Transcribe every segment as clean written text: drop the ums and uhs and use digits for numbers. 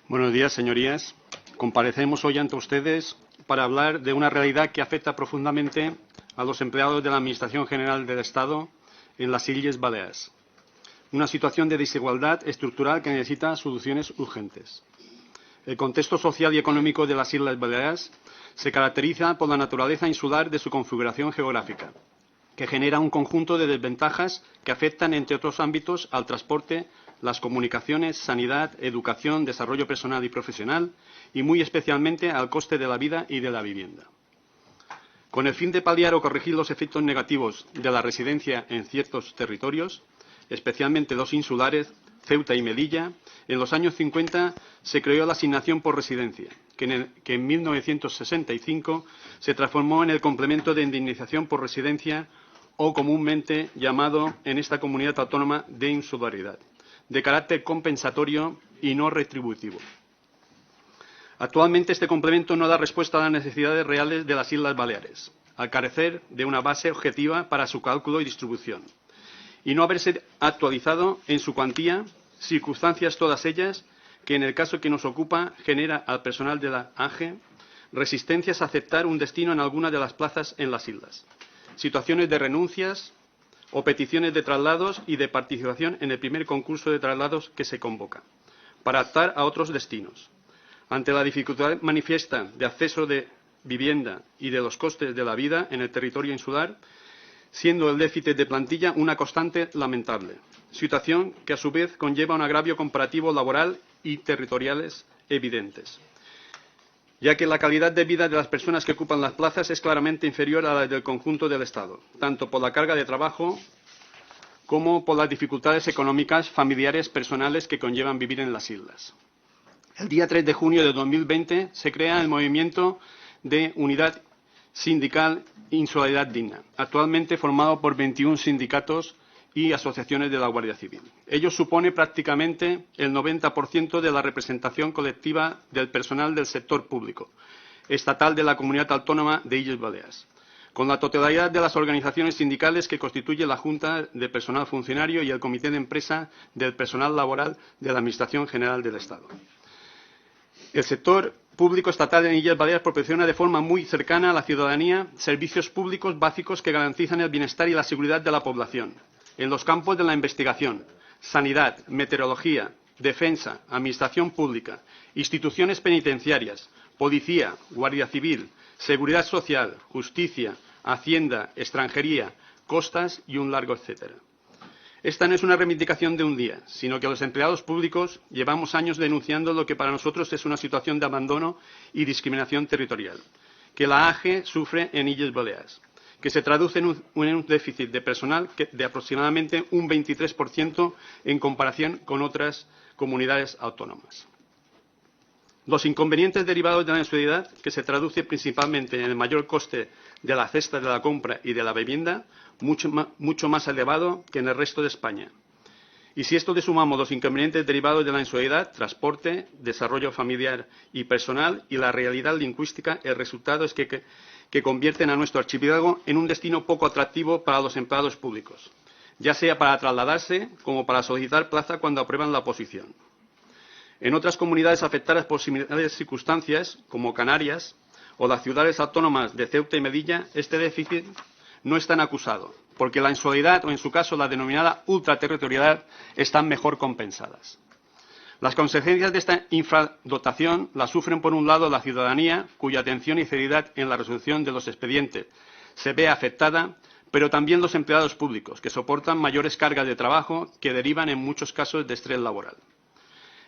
Buenos días, señorías. Comparecemos hoy ante ustedes para hablar de una realidad que afecta profundamente a los empleados de la Administración General del Estado en las Illes Baleares. Una situación de desigualdad estructural que necesita soluciones urgentes. El contexto social y económico de las Islas Baleares se caracteriza por la naturaleza insular de su configuración geográfica, que genera un conjunto de desventajas que afectan, entre otros ámbitos, al transporte, las comunicaciones, sanidad, educación, desarrollo personal y profesional y, muy especialmente, al coste de la vida y de la vivienda. Con el fin de paliar o corregir los efectos negativos de la residencia en ciertos territorios, especialmente los insulares, Ceuta y Melilla, en los años 50 se creó la asignación por residencia, que en 1965 se transformó en el complemento de indemnización por residencia o comúnmente llamado en esta comunidad autónoma de insularidad, de carácter compensatorio y no retributivo. Actualmente este complemento no da respuesta a las necesidades reales de las Islas Baleares, al carecer de una base objetiva para su cálculo y distribución, y no haberse actualizado en su cuantía, circunstancias todas ellas que en el caso que nos ocupa genera al personal de la AGE resistencias a aceptar un destino en alguna de las plazas en las islas, situaciones de renuncias o peticiones de traslados y de participación en el primer concurso de traslados que se convoca, para optar a otros destinos. Ante la dificultad manifiesta de acceso de vivienda y de los costes de la vida en el territorio insular, siendo el déficit de plantilla una constante lamentable, situación que a su vez conlleva un agravio comparativo laboral y territoriales evidentes, ya que la calidad de vida de las personas que ocupan las plazas es claramente inferior a la del conjunto del Estado, tanto por la carga de trabajo como por las dificultades económicas, familiares, personales que conllevan vivir en las islas. El día 3 de junio de 2020 se crea el Movimiento de Unidad Sindical Insularidad Digna, actualmente formado por 21 sindicatos y asociaciones de la Guardia Civil. Ello supone prácticamente el 90% de la representación colectiva del personal del sector público estatal de la Comunidad Autónoma de Illes Baleares, con la totalidad de las organizaciones sindicales que constituye la Junta de Personal Funcionario y el Comité de Empresa del Personal Laboral de la Administración General del Estado. El sector público estatal en Illes Baleares proporciona de forma muy cercana a la ciudadanía servicios públicos básicos que garantizan el bienestar y la seguridad de la población en los campos de la investigación, sanidad, meteorología, defensa, administración pública, instituciones penitenciarias, policía, guardia civil, seguridad social, justicia, hacienda, extranjería, costas y un largo etcétera. Esta no es una reivindicación de un día, sino que los empleados públicos llevamos años denunciando lo que para nosotros es una situación de abandono y discriminación territorial, que la AGE sufre en Illes Baleares, que se traduce en un déficit de personal de aproximadamente un 23% en comparación con otras comunidades autónomas. Los inconvenientes derivados de la mensualidad, que se traduce principalmente en el mayor coste de la cesta de la compra y de la vivienda, mucho más elevado que en el resto de España. Y si esto le sumamos los inconvenientes derivados de la mensualidad, transporte, desarrollo familiar y personal y la realidad lingüística, el resultado es que convierten a nuestro archipiélago en un destino poco atractivo para los empleados públicos, ya sea para trasladarse como para solicitar plaza cuando aprueban la oposición. En otras comunidades afectadas por similares circunstancias, como Canarias o las ciudades autónomas de Ceuta y Melilla, este déficit no es tan acusado, porque la insularidad o, en su caso, la denominada ultraterritorialidad están mejor compensadas. Las consecuencias de esta infradotación las sufren, por un lado, la ciudadanía, cuya atención y celeridad en la resolución de los expedientes se ve afectada, pero también los empleados públicos, que soportan mayores cargas de trabajo que derivan, en muchos casos, de estrés laboral.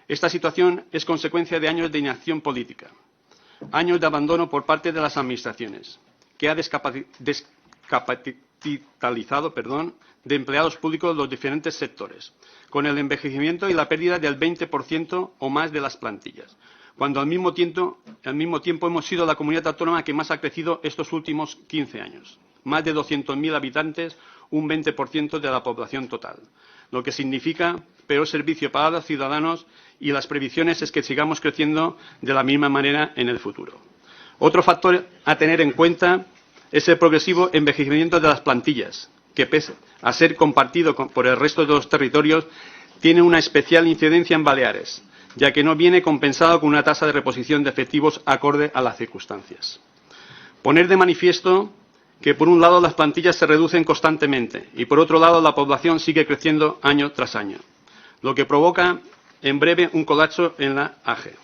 Esta situación es consecuencia de años de inacción política, años de abandono por parte de las administraciones, que ha descapitalizado de empleados públicos los diferentes sectores, con el envejecimiento y la pérdida del 20% o más de las plantillas, cuando al mismo tiempo hemos sido la comunidad autónoma que más ha crecido estos últimos 15 años, más de 200.000 habitantes, un 20% de la población total, lo que significa peor servicio para los ciudadanos, y las previsiones es que sigamos creciendo de la misma manera en el futuro. Otro factor a tener en cuenta es el progresivo envejecimiento de las plantillas, que pese a ser compartido por el resto de los territorios, tiene una especial incidencia en Baleares, ya que no viene compensado con una tasa de reposición de efectivos acorde a las circunstancias. Poner de manifiesto que, por un lado, las plantillas se reducen constantemente y, por otro lado, la población sigue creciendo año tras año, lo que provoca, en breve, un colapso en la AGE.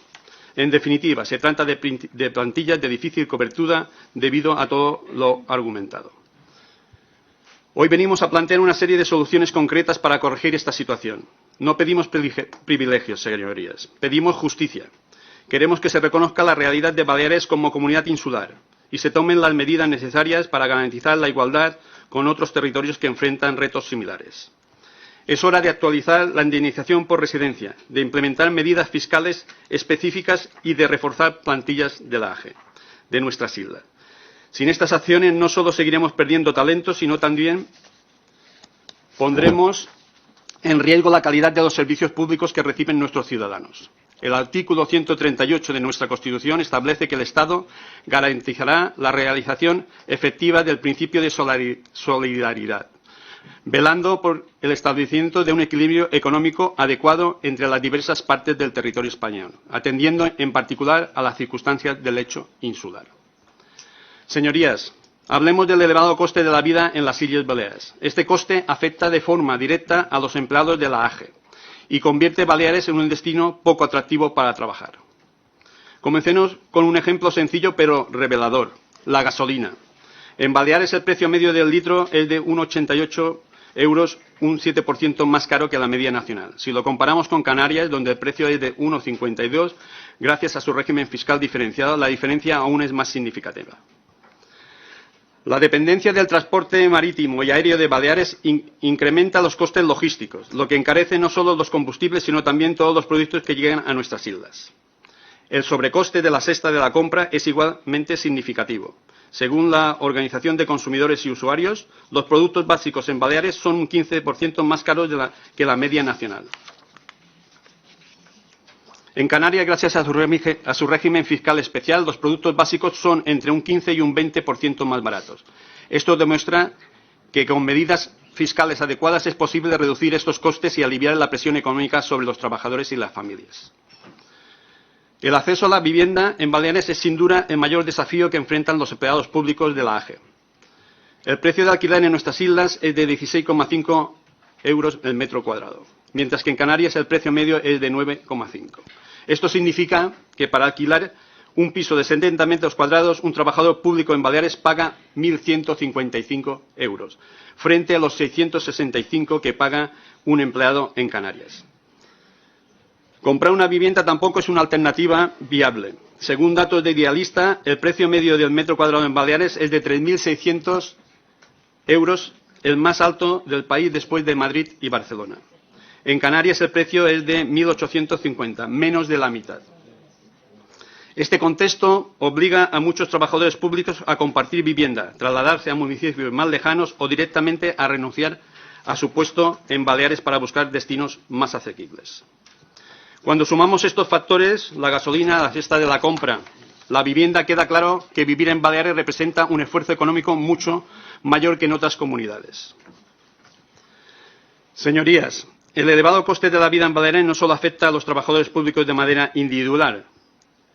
En definitiva, se trata de plantillas de difícil cobertura debido a todo lo argumentado. Hoy venimos a plantear una serie de soluciones concretas para corregir esta situación. No pedimos privilegios, señorías, pedimos justicia. Queremos que se reconozca la realidad de Baleares como comunidad insular y se tomen las medidas necesarias para garantizar la igualdad con otros territorios que enfrentan retos similares. Es hora de actualizar la indemnización por residencia, de implementar medidas fiscales específicas y de reforzar plantillas de la AGE, de nuestras islas. Sin estas acciones no solo seguiremos perdiendo talento, sino también pondremos en riesgo la calidad de los servicios públicos que reciben nuestros ciudadanos. El artículo 138 de nuestra Constitución establece que el Estado garantizará la realización efectiva del principio de solidaridad, velando por el establecimiento de un equilibrio económico adecuado entre las diversas partes del territorio español, atendiendo en particular a las circunstancias del hecho insular. Señorías, hablemos del elevado coste de la vida en las Islas Baleares. Este coste afecta de forma directa a los empleados de la AGE y convierte Baleares en un destino poco atractivo para trabajar. Comencemos con un ejemplo sencillo pero revelador: la gasolina. En Baleares el precio medio del litro es de 1,88 euros, un 7% más caro que la media nacional. Si lo comparamos con Canarias, donde el precio es de 1,52, gracias a su régimen fiscal diferenciado, la diferencia aún es más significativa. La dependencia del transporte marítimo y aéreo de Baleares incrementa los costes logísticos, lo que encarece no solo los combustibles, sino también todos los productos que llegan a nuestras islas. El sobrecoste de la cesta de la compra es igualmente significativo. Según la Organización de Consumidores y Usuarios, los productos básicos en Baleares son un 15% más caros que la media nacional. En Canarias, gracias a su régimen fiscal especial, los productos básicos son entre un 15 y un 20% más baratos. Esto demuestra que con medidas fiscales adecuadas es posible reducir estos costes y aliviar la presión económica sobre los trabajadores y las familias. El acceso a la vivienda en Baleares es sin duda el mayor desafío que enfrentan los empleados públicos de la AGE. El precio de alquiler en nuestras islas es de 16,5 euros el metro cuadrado, mientras que en Canarias el precio medio es de 9,5. Esto significa que para alquilar un piso de 70 metros cuadrados, un trabajador público en Baleares paga 1.155 euros, frente a los 665 que paga un empleado en Canarias. Comprar una vivienda tampoco es una alternativa viable. Según datos de Idealista, el precio medio del metro cuadrado en Baleares es de 3.600 euros, el más alto del país después de Madrid y Barcelona. En Canarias el precio es de 1.850, menos de la mitad. Este contexto obliga a muchos trabajadores públicos a compartir vivienda, trasladarse a municipios más lejanos o directamente a renunciar a su puesto en Baleares para buscar destinos más asequibles. Cuando sumamos estos factores, la gasolina, la cesta de la compra, la vivienda, queda claro que vivir en Baleares representa un esfuerzo económico mucho mayor que en otras comunidades. Señorías, el elevado coste de la vida en Baleares no solo afecta a los trabajadores públicos de manera individual,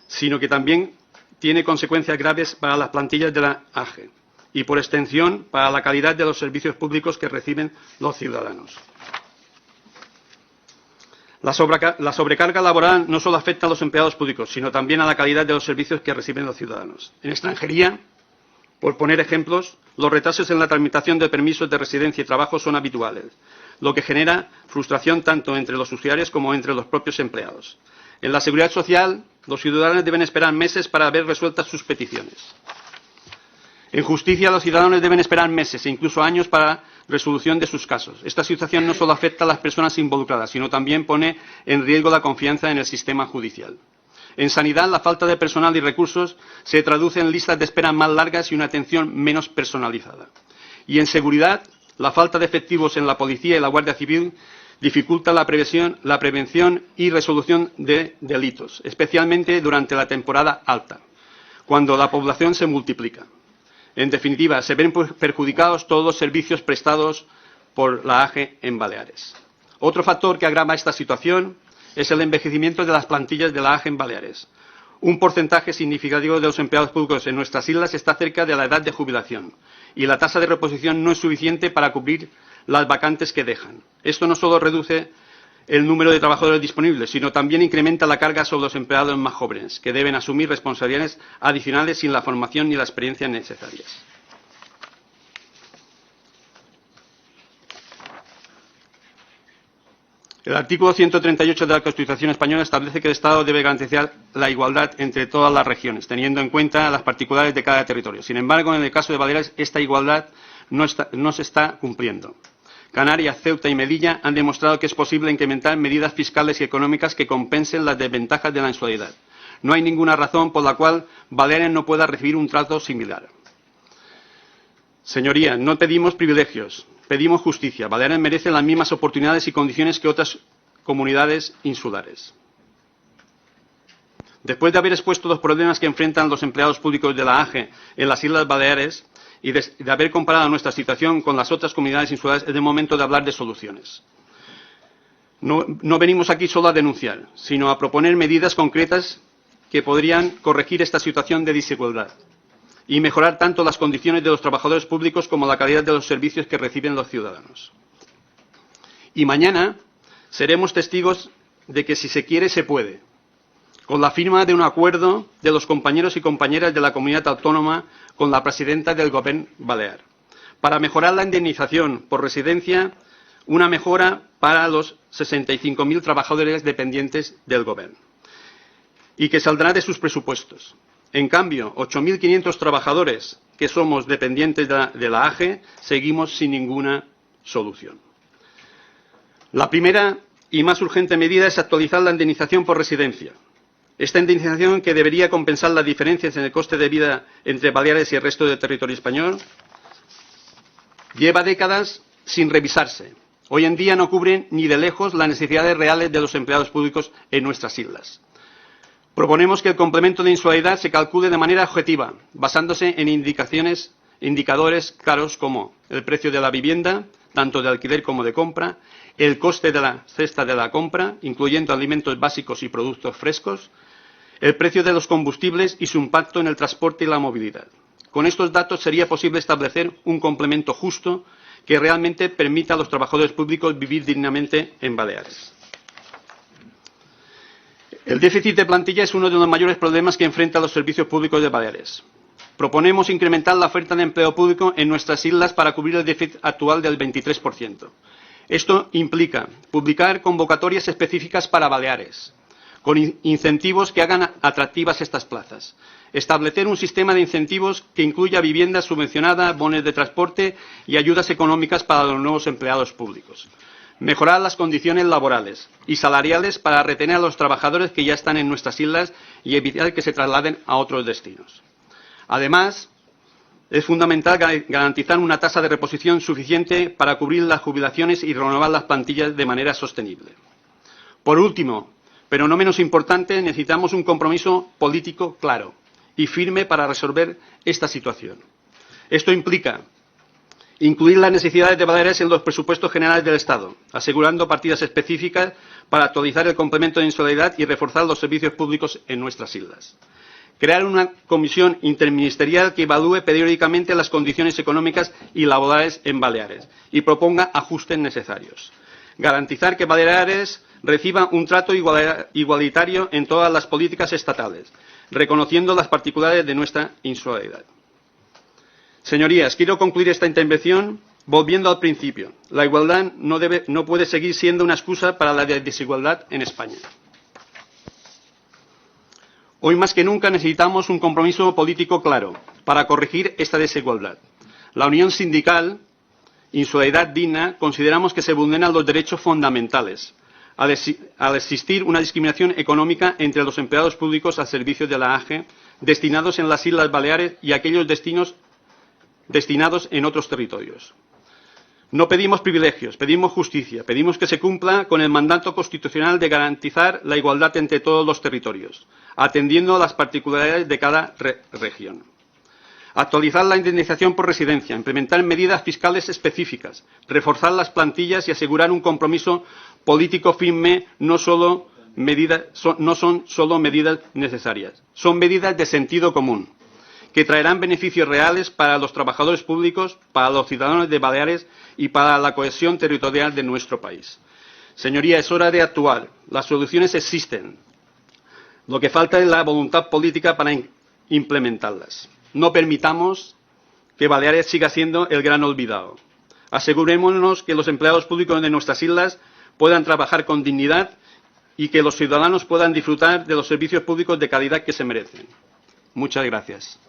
sino que también tiene consecuencias graves para las plantillas de la AGE y, por extensión, para la calidad de los servicios públicos que reciben los ciudadanos. La sobrecarga laboral no solo afecta a los empleados públicos, sino también a la calidad de los servicios que reciben los ciudadanos. En extranjería, por poner ejemplos, los retrasos en la tramitación de permisos de residencia y trabajo son habituales, lo que genera frustración tanto entre los usuarios como entre los propios empleados. En la seguridad social, los ciudadanos deben esperar meses para ver resueltas sus peticiones. En justicia, los ciudadanos deben esperar meses e incluso años para resolución de sus casos. Esta situación no solo afecta a las personas involucradas, sino también pone en riesgo la confianza en el sistema judicial. En sanidad, la falta de personal y recursos se traduce en listas de espera más largas y una atención menos personalizada. Y en seguridad, la falta de efectivos en la policía y la Guardia Civil dificulta la prevención y resolución de delitos, especialmente durante la temporada alta, cuando la población se multiplica. En definitiva, se ven perjudicados todos los servicios prestados por la AGE en Baleares. Otro factor que agrava esta situación es el envejecimiento de las plantillas de la AGE en Baleares. Un porcentaje significativo de los empleados públicos en nuestras islas está cerca de la edad de jubilación y la tasa de reposición no es suficiente para cubrir las vacantes que dejan. Esto no solo reduce el número de trabajadores disponibles, sino también incrementa la carga sobre los empleados más jóvenes, que deben asumir responsabilidades adicionales sin la formación ni la experiencia necesarias. El artículo 138 de la Constitución española establece que el Estado debe garantizar la igualdad entre todas las regiones, teniendo en cuenta las particularidades de cada territorio. Sin embargo, en el caso de Baleares, esta igualdad no se está cumpliendo. Canarias, Ceuta y Melilla han demostrado que es posible incrementar medidas fiscales y económicas que compensen las desventajas de la insularidad. No hay ninguna razón por la cual Baleares no pueda recibir un trato similar. Señorías, no pedimos privilegios, pedimos justicia. Baleares merece las mismas oportunidades y condiciones que otras comunidades insulares. Después de haber expuesto los problemas que enfrentan los empleados públicos de la AGE en las Islas Baleares y de haber comparado nuestra situación con las otras comunidades insulares, es el momento de hablar de soluciones. No venimos aquí solo a denunciar, sino a proponer medidas concretas que podrían corregir esta situación de desigualdad y mejorar tanto las condiciones de los trabajadores públicos como la calidad de los servicios que reciben los ciudadanos. Y mañana seremos testigos de que si se quiere, se puede, con la firma de un acuerdo de los compañeros y compañeras de la comunidad autónoma con la presidenta del Gobierno balear, para mejorar la indemnización por residencia, una mejora para los 65.000 trabajadores dependientes del Gobierno, y que saldrá de sus presupuestos. En cambio, 8.500 trabajadores que somos dependientes de la AGE seguimos sin ninguna solución. La primera y más urgente medida es actualizar la indemnización por residencia. Esta indemnización, que debería compensar las diferencias en el coste de vida entre Baleares y el resto del territorio español, lleva décadas sin revisarse. Hoy en día no cubren ni de lejos las necesidades reales de los empleados públicos en nuestras islas. Proponemos que el complemento de insularidad se calcule de manera objetiva, basándose en indicadores claros como el precio de la vivienda, tanto de alquiler como de compra, el coste de la cesta de la compra, incluyendo alimentos básicos y productos frescos, el precio de los combustibles y su impacto en el transporte y la movilidad. Con estos datos sería posible establecer un complemento justo que realmente permita a los trabajadores públicos vivir dignamente en Baleares. El déficit de plantilla es uno de los mayores problemas que enfrentan los servicios públicos de Baleares. Proponemos incrementar la oferta de empleo público en nuestras islas para cubrir el déficit actual del 23%. Esto implica publicar convocatorias específicas para Baleares, con incentivos que hagan atractivas estas plazas. Establecer un sistema de incentivos que incluya vivienda subvencionada, bonos de transporte y ayudas económicas para los nuevos empleados públicos. Mejorar las condiciones laborales y salariales para retener a los trabajadores que ya están en nuestras islas y evitar que se trasladen a otros destinos. Además, es fundamental garantizar una tasa de reposición suficiente para cubrir las jubilaciones y renovar las plantillas de manera sostenible. Por último, pero no menos importante, necesitamos un compromiso político claro y firme para resolver esta situación. Esto implica incluir las necesidades de Baleares en los presupuestos generales del Estado, asegurando partidas específicas para actualizar el complemento de insularidad y reforzar los servicios públicos en nuestras islas. Crear una comisión interministerial que evalúe periódicamente las condiciones económicas y laborales en Baleares y proponga ajustes necesarios. Garantizar que Baleares reciba un trato igualitario en todas las políticas estatales, reconociendo las particularidades de nuestra insularidad. Señorías, quiero concluir esta intervención volviendo al principio. La igualdad no puede seguir siendo una excusa para la desigualdad en España. Hoy más que nunca necesitamos un compromiso político claro para corregir esta desigualdad. La Unión Sindical Insularidad Digna consideramos que se vulneran los derechos fundamentales al existir una discriminación económica entre los empleados públicos al servicio de la AGE destinados en las Islas Baleares y aquellos destinados en otros territorios. No pedimos privilegios, pedimos justicia, pedimos que se cumpla con el mandato constitucional de garantizar la igualdad entre todos los territorios, atendiendo a las particularidades de cada región. Actualizar la indemnización por residencia, implementar medidas fiscales específicas, reforzar las plantillas y asegurar un compromiso político firme no solo no son solo medidas necesarias, son medidas de sentido común, que traerán beneficios reales para los trabajadores públicos, para los ciudadanos de Baleares y para la cohesión territorial de nuestro país. Señoría, es hora de actuar. Las soluciones existen. Lo que falta es la voluntad política para implementarlas. No permitamos que Baleares siga siendo el gran olvidado. Asegurémonos que los empleados públicos de nuestras islas puedan trabajar con dignidad y que los ciudadanos puedan disfrutar de los servicios públicos de calidad que se merecen. Muchas gracias.